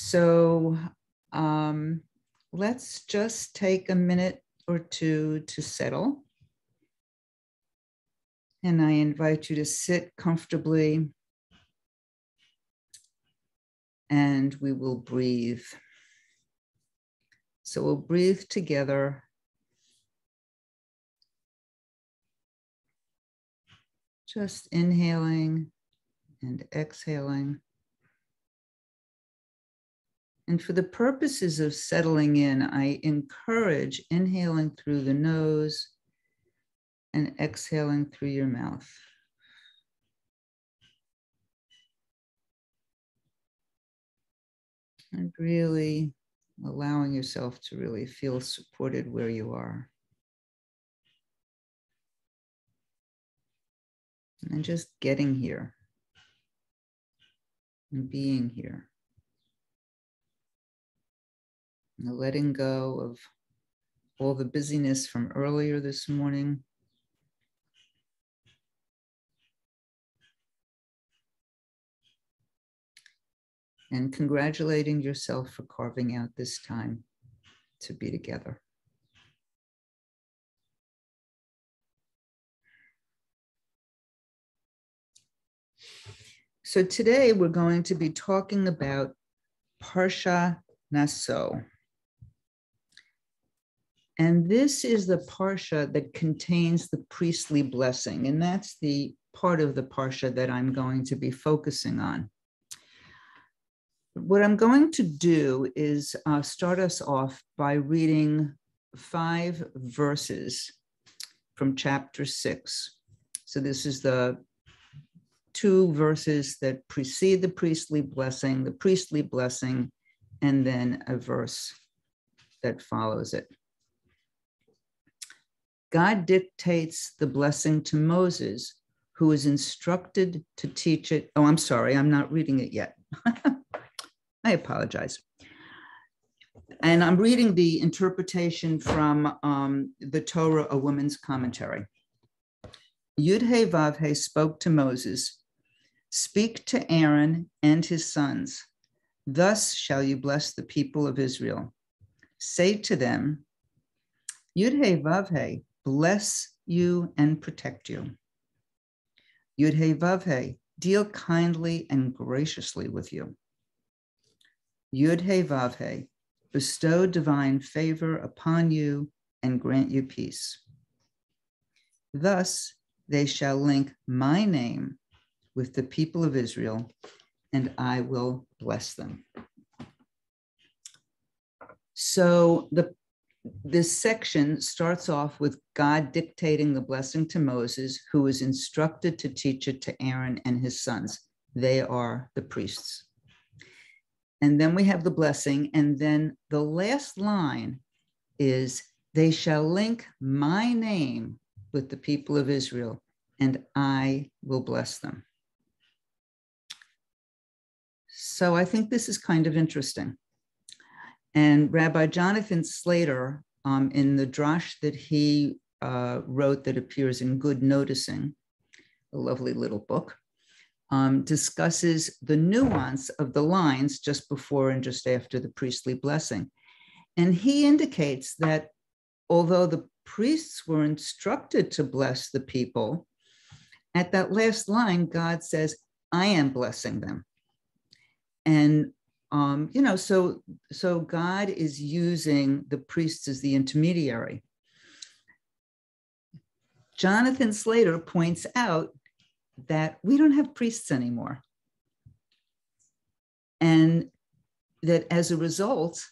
So let's just take a minute or two to settle. And I invite you to sit comfortably and we will breathe. So we'll breathe together. Just inhaling and exhaling. And for the purposes of settling in, I encourage inhaling through the nose and exhaling through your mouth. And really allowing yourself to really feel supported where you are. And just getting here and being here. And letting go of all the busyness from earlier this morning. And congratulating yourself for carving out this time to be together. So today we're going to be talking about Parsha Naso. And this is the Parsha that contains the priestly blessing. And that's the part of the Parsha that I'm going to be focusing on. What I'm going to do is start us off by reading 5 verses from chapter 6. So this is the 2 verses that precede the priestly blessing, and then a verse that follows it. God dictates the blessing to Moses, who is instructed to teach it. Oh, I'm sorry, I'm not reading it yet. I apologize. And I'm reading the interpretation from the Torah, a Woman's Commentary. Yud-He Vav-He spoke to Moses, "Speak to Aaron and his sons. Thus shall you bless the people of Israel. Say to them, Yud-He Vav-He, bless you and protect you. Yud-He Vav-He, deal kindly and graciously with you. Yud-He Vav-He, bestow divine favor upon you and grant you peace. Thus they shall link my name with the people of Israel, and I will bless them." So this section starts off with God dictating the blessing to Moses, who is instructed to teach it to Aaron and his sons. They are the priests. And then we have the blessing. And then the last line is, "They shall link my name with the people of Israel, and I will bless them." So I think this is kind of interesting. And Rabbi Jonathan Slater, in the drash that he wrote that appears in Good Noticing, a lovely little book, discusses the nuance of the lines just before and just after the priestly blessing. And he indicates that although the priests were instructed to bless the people, at that last line, God says, "I am blessing them." And so God is using the priests as the intermediary. Jonathan Slater points out that we don't have priests anymore. And that as a result,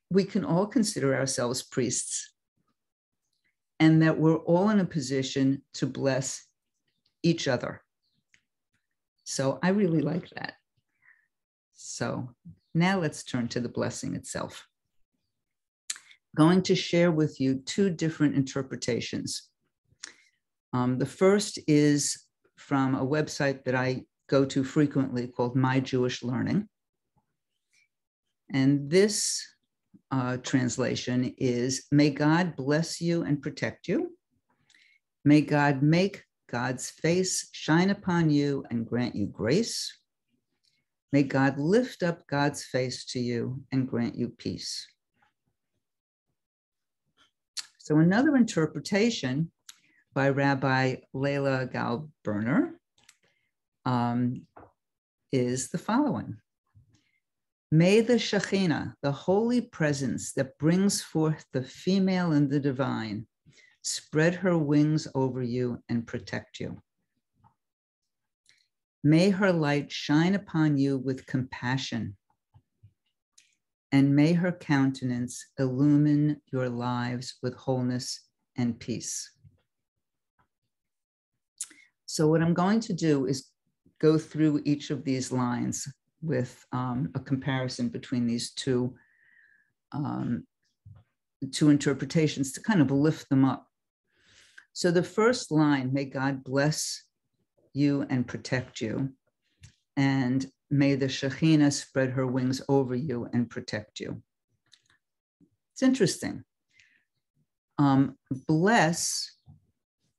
we can all consider ourselves priests, and that we're all in a position to bless each other. So I really like that. So now let's turn to the blessing itself. I'm going to share with you 2 different interpretations. The first is from a website that I go to frequently called My Jewish Learning. And this translation is, "May God bless you and protect you. May God make God's face shine upon you and grant you grace. May God lift up God's face to you and grant you peace. So another interpretation by Rabbi Leila Galberner is the following. May the Shekhinah, the holy presence that brings forth the female and the divine, spread her wings over you and protect you. May her light shine upon you with compassion, and may her countenance illumine your lives with wholeness and peace. So what I'm going to do is go through each of these lines with a comparison between these two interpretations to kind of lift them up. So the first line, may God bless you and protect you, and may the Shekhinah spread her wings over you and protect you. It's interesting. Bless,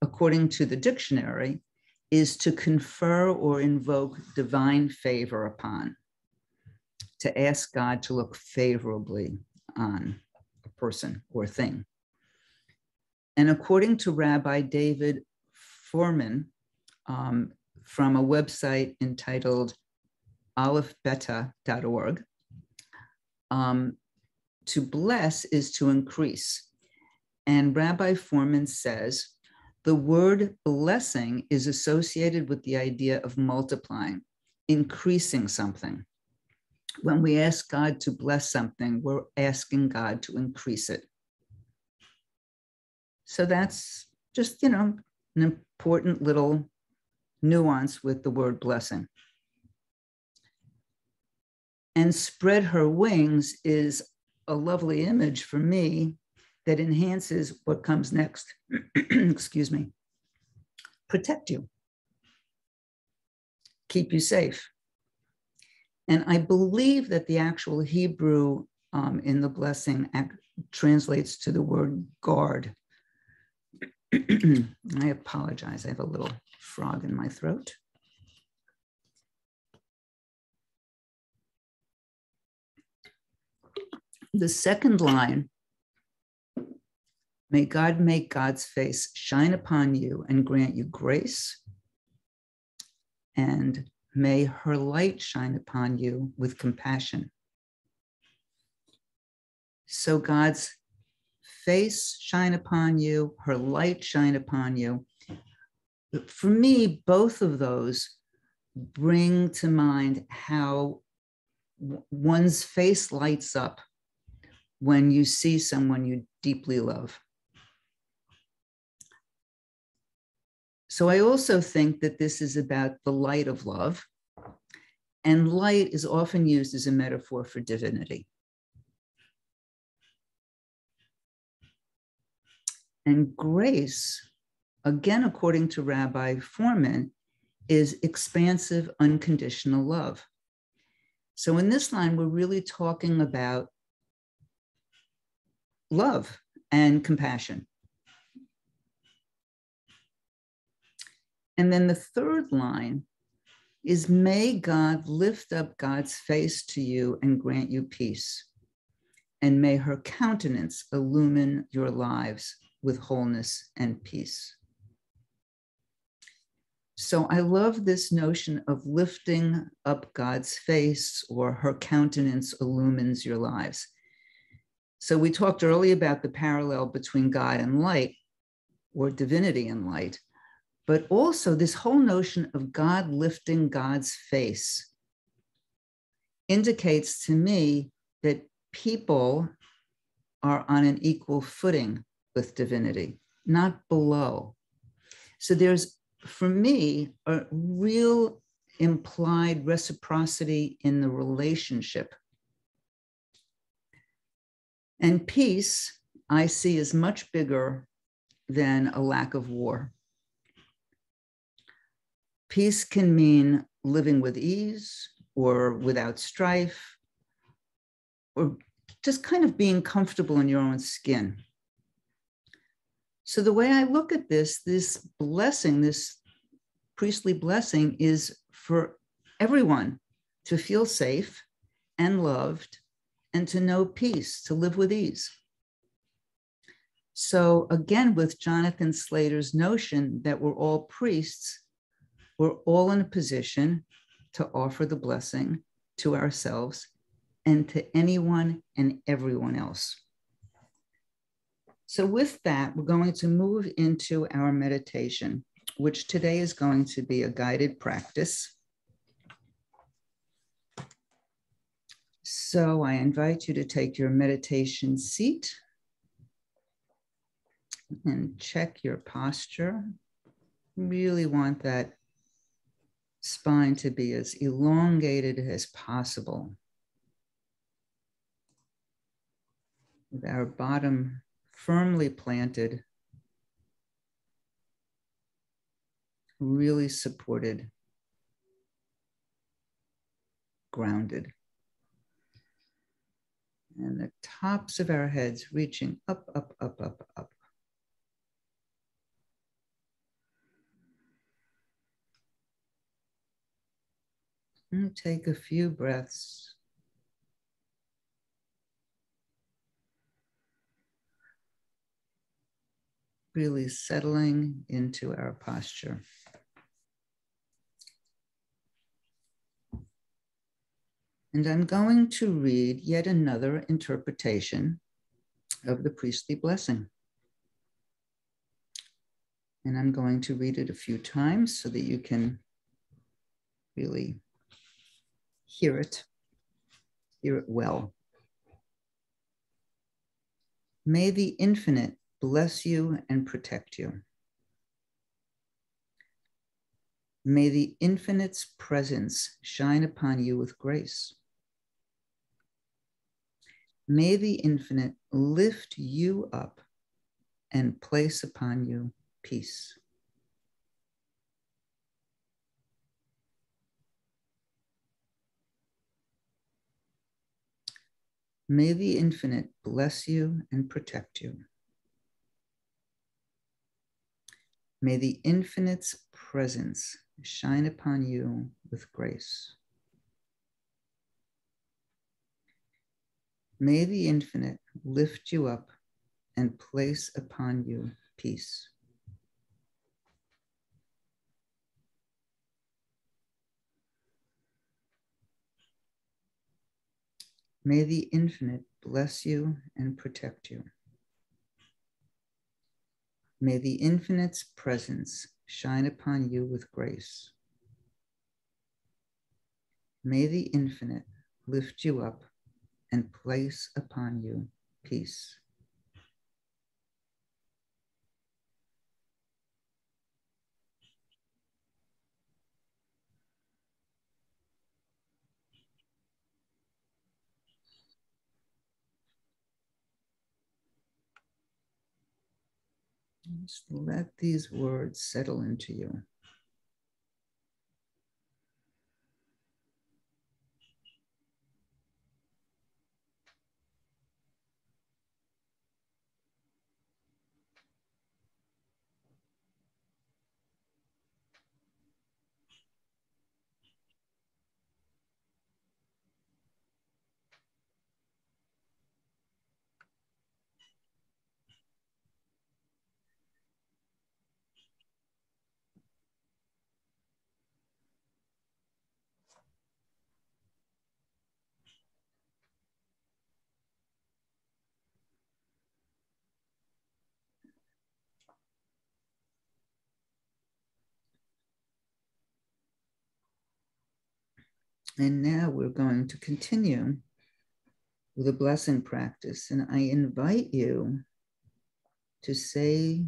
according to the dictionary, is to confer or invoke divine favor upon, to ask God to look favorably on a person or thing. And according to Rabbi David Foreman, from a website entitled aleph-beta.org, to bless is to increase. And Rabbi Foreman says, the word blessing is associated with the idea of multiplying, increasing something. When we ask God to bless something, we're asking God to increase it. So that's just, an important little nuance with the word blessing. And spread her wings is a lovely image for me that enhances what comes next. Excuse me. Protect you. Keep you safe. And I believe that the actual Hebrew in the blessing translates to the word guard. I apologize. I have a little frog in my throat. The second line, may God make God's face shine upon you and grant you grace, and may her light shine upon you with compassion. So God's face shine upon you, her light shine upon you. For me, both of those bring to mind how one's face lights up when you see someone you deeply love. So I also think that this is about the light of love, and light is often used as a metaphor for divinity. And grace, again, according to Rabbi Foreman, is expansive, unconditional love. So in this line, we're really talking about love and compassion. And then the third line is, may God lift up God's face to you and grant you peace, and may her countenance illumine your lives with wholeness and peace. So I love this notion of lifting up God's face, or her countenance illumines your lives. So we talked earlier about the parallel between God and light, or divinity and light, but also this whole notion of God lifting God's face indicates to me that people are on an equal footing with divinity, not below. So there's, for me, a real implied reciprocity in the relationship. And peace, I see, as much bigger than a lack of war. Peace can mean living with ease or without strife, or just kind of being comfortable in your own skin. So the way I look at this blessing, this priestly blessing, is for everyone to feel safe and loved, and to know peace, to live with ease. So again, with Jonathan Slater's notion that we're all priests, we're all in a position to offer the blessing to ourselves and to anyone and everyone else. So with that, we're going to move into our meditation, which today is going to be a guided practice. So I invite you to take your meditation seat and check your posture. Really want that spine to be as elongated as possible, with our bottom firmly planted, really supported, grounded. And the tops of our heads reaching up, up, up, up, up. And take a few breaths. Really settling into our posture. And I'm going to read yet another interpretation of the priestly blessing. And I'm going to read it a few times so that you can really hear it well. May the infinite bless you and protect you. May the infinite's presence shine upon you with grace. May the infinite lift you up and place upon you peace. May the infinite bless you and protect you. May the infinite's presence shine upon you with grace. May the infinite lift you up and place upon you peace. May the infinite bless you and protect you. May the infinite's presence shine upon you with grace. May the infinite lift you up and place upon you peace. Just let these words settle into you. And now we're going to continue with a blessing practice. And I invite you to say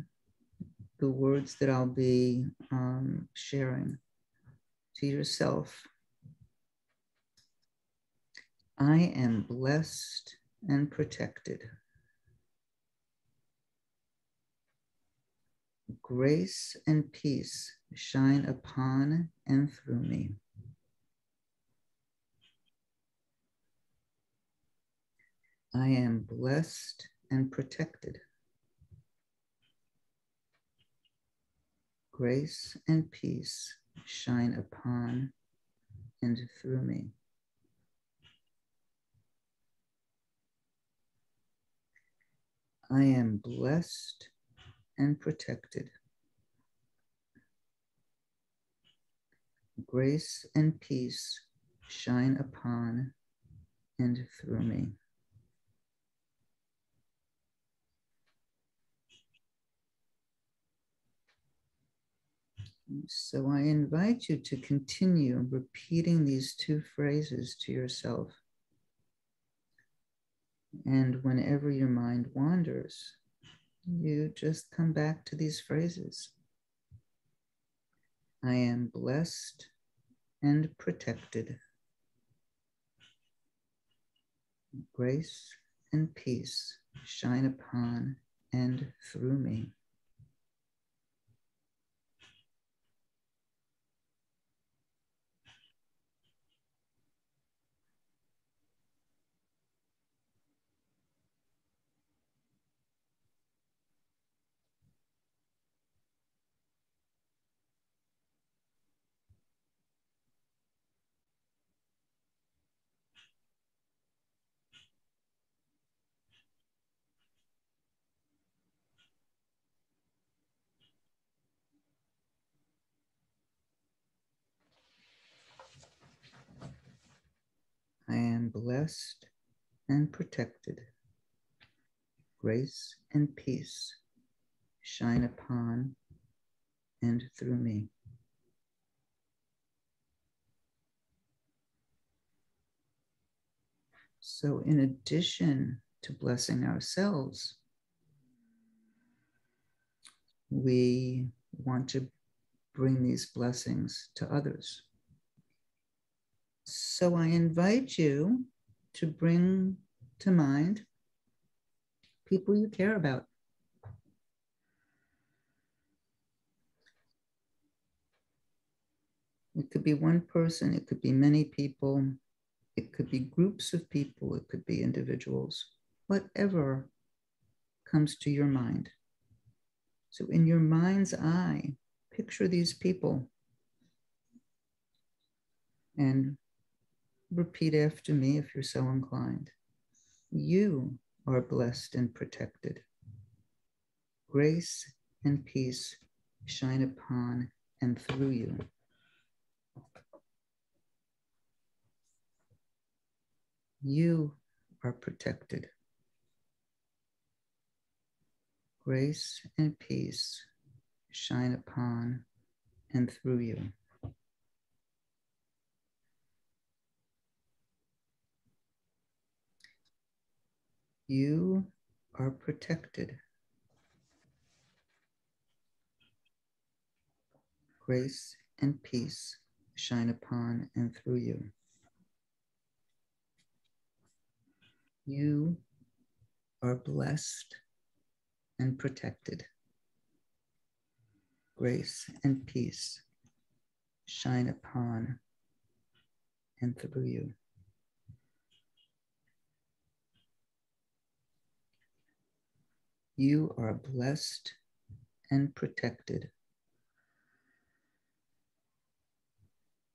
the words that I'll be sharing to yourself. I am blessed and protected. Grace and peace shine upon and through me. I am blessed and protected. Grace and peace shine upon and through me. I am blessed and protected. Grace and peace shine upon and through me. So I invite you to continue repeating these two phrases to yourself. And whenever your mind wanders, you just come back to these phrases. I am blessed and protected. Grace and peace shine upon and through me. I am blessed and protected. Grace and peace shine upon and through me. So, in addition to blessing ourselves, we want to bring these blessings to others. So, I invite you to bring to mind people you care about. It could be one person, it could be many people, it could be groups of people, it could be individuals, whatever comes to your mind. So, in your mind's eye, picture these people and repeat after me if you're so inclined. You are blessed and protected. Grace and peace shine upon and through you. You are protected. Grace and peace shine upon and through you. You are protected. Grace and peace shine upon and through you. You are blessed and protected. Grace and peace shine upon and through you. You are blessed and protected.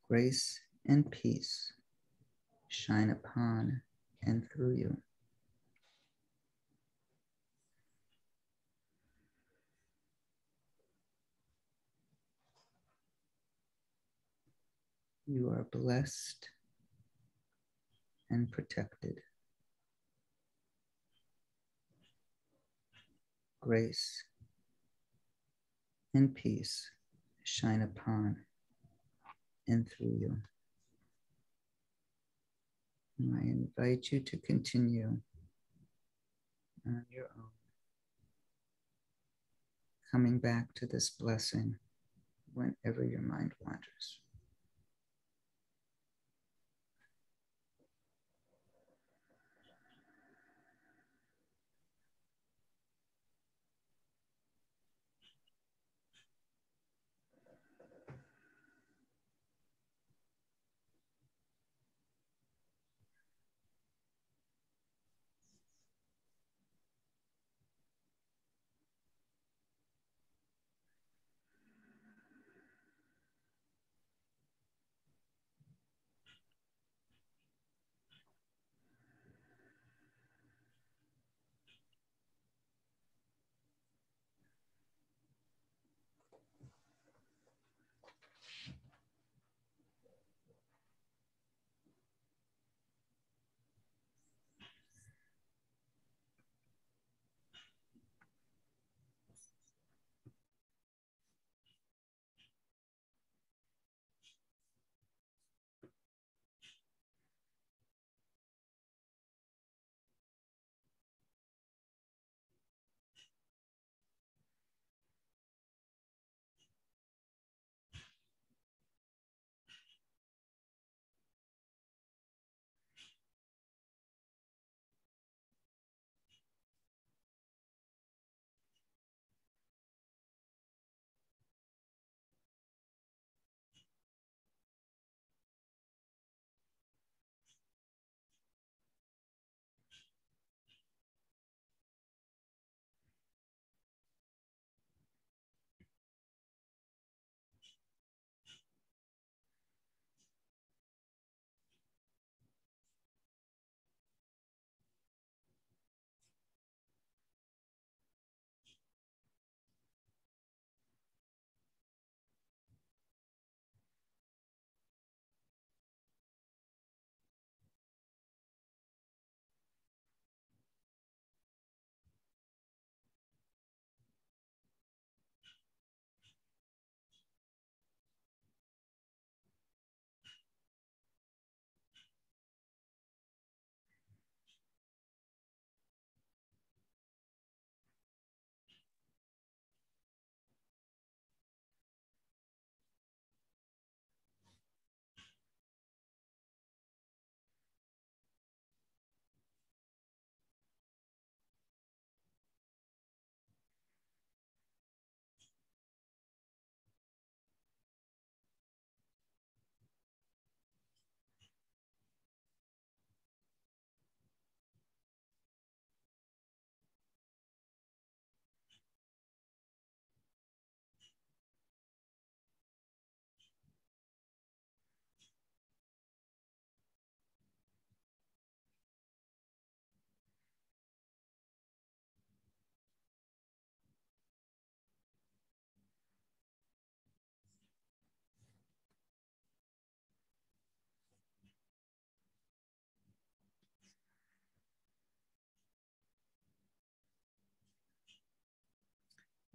Grace and peace shine upon and through you. You are blessed and protected. Grace and peace shine upon and through you. And I invite you to continue on your own, coming back to this blessing whenever your mind wanders.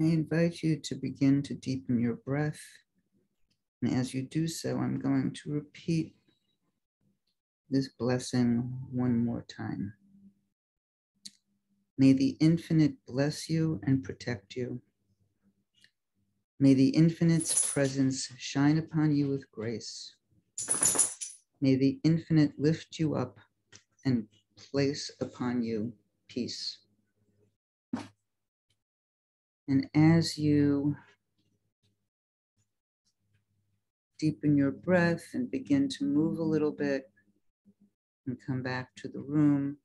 I invite you to begin to deepen your breath. And as you do so, I'm going to repeat this blessing one more time. May the infinite bless you and protect you. May the infinite's presence shine upon you with grace. May the infinite lift you up and place upon you peace. And as you deepen your breath and begin to move a little bit and come back to the room,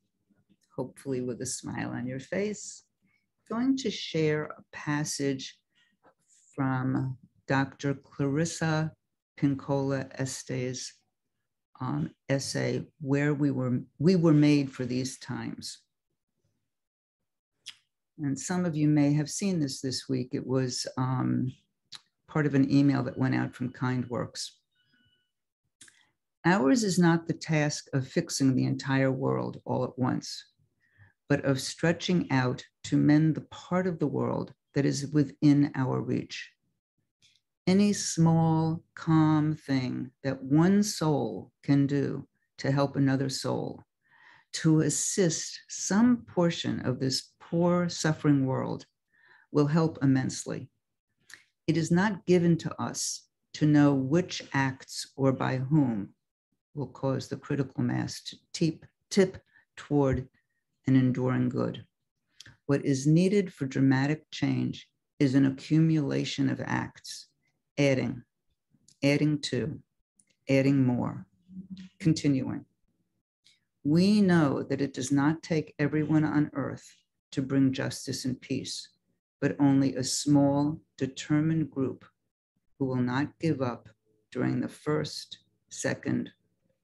hopefully with a smile on your face, I'm going to share a passage from Dr. Clarissa Pinkola Estes' essay, Where We Were Made for These Times. And some of you may have seen this week. It was part of an email that went out from KindWorks. Ours is not the task of fixing the entire world all at once, but of stretching out to mend the part of the world that is within our reach. Any small, calm thing that one soul can do to help another soul, to assist some portion of this poor, suffering world, will help immensely. It is not given to us to know which acts or by whom will cause the critical mass to tip toward an enduring good. What is needed for dramatic change is an accumulation of acts, adding to, adding more, continuing. We know that it does not take everyone on earth to bring justice and peace, but only a small, determined group who will not give up during the first, second,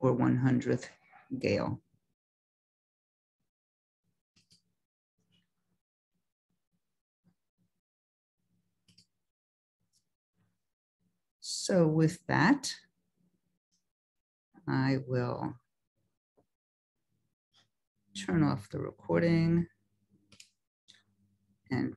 or 100th gale. So with that, I will turn off the recording and